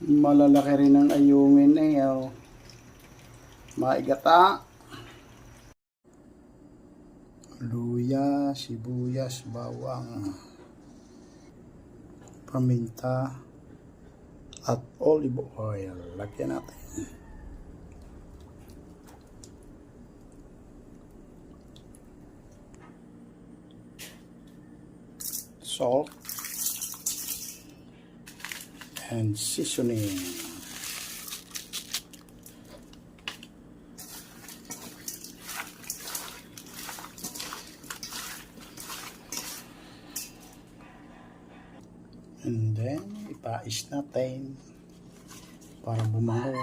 Malalaki rin ang ayungin eh. Oh. Maigata. Luya, sibuyas, bawang, paminta, at olive oil. Lagyan natin. Salt and seasoning. And then, ipais natin para bumangon.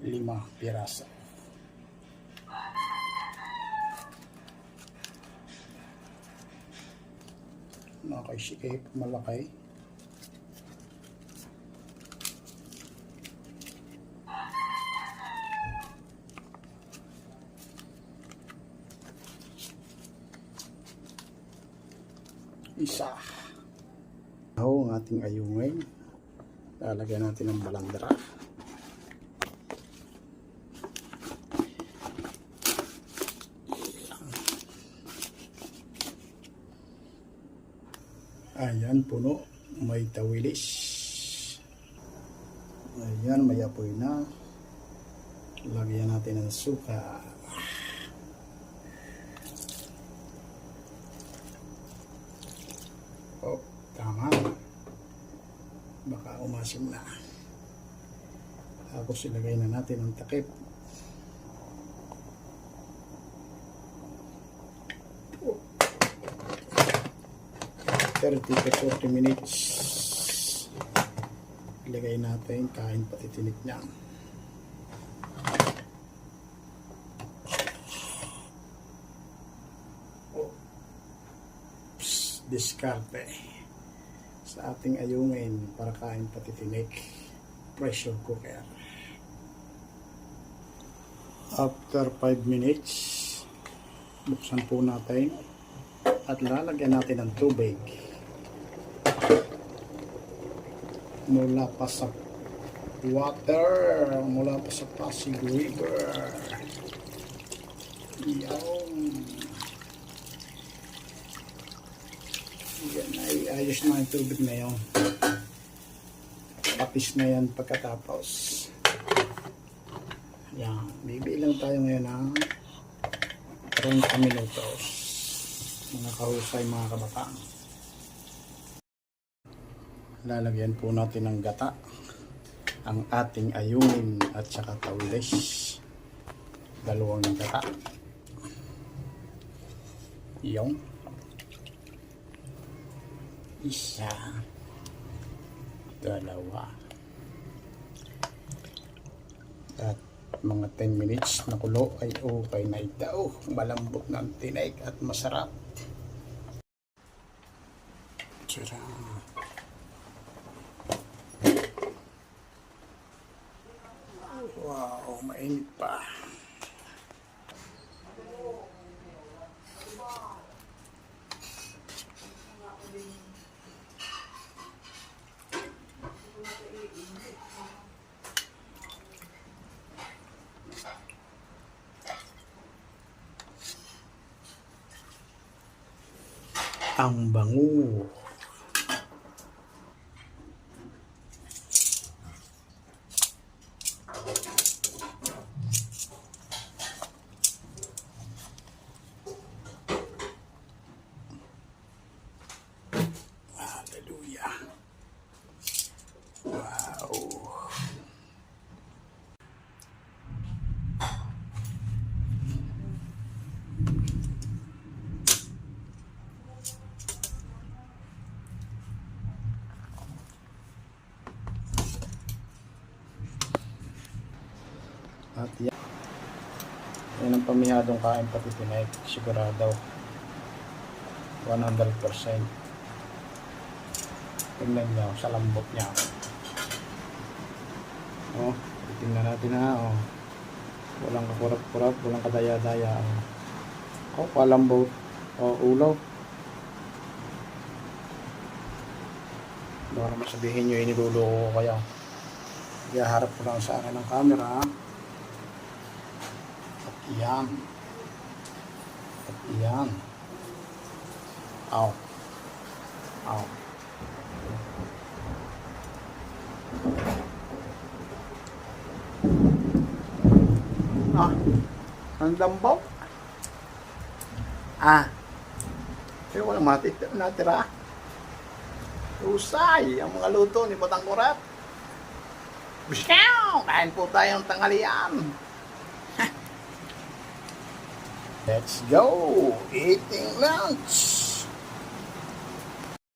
Lima piraso. Nakasikip, malaki. Isa. Ang ating ayungin. Lalagyan natin ng balandra. Ayan, puno. May tawilis. Ayan, may apoy na. Lagyan natin ng suka. Oh, tama. Baka umasim na. Tapos ilagay na natin ang takip. Oh. 30 to 40 minutes. Ilagay natin, kain pati tinik niya. Diskarte sa ating ayungin para kain pati tinik. Pressure cooker. After 5 minutes, buksan po natin at lalagyan natin ng tubig mula pa sa water, mula pa sa Pasig River. Yan ay ayos na yung tubig na yun. Tapis na yan pagkatapos. Yan. Bibilang tayo ngayon ng 30 minutos. Mga kahusay, mga kabataan. Lalagyan po natin ng gata ang ating ayungin at saka tawilis. Dalawang gata. Yung isa, dalawa, at mga 10 minutes na kulo ay okay na ito. Malambot ng tinik at masarap. Tara. Wow, mainit pa. Ang bango. Hallelujah. Wow. At yan ang pamihadong kain pati tinik, sigurado 100%. Tingnan nyo sa lambot niya. Oh, tingnan natin ha. Oh. Walang kakurap-kurap, walang kadaya-daya. Oh. Oh, palambaw. Oh, ulaw. Baka naman sabihin nyo, iniluloko ko kayo. Iyaharap ko lang sa akin ng camera. At iyan. At iyan. Aw. Aw. Ah, ang lambaw. Pero walang natira. Usay, ang mga luto ni Batang Kurat. Bisyaw! Kain po tayo ng tanghalian. Let's go! Eating lunch!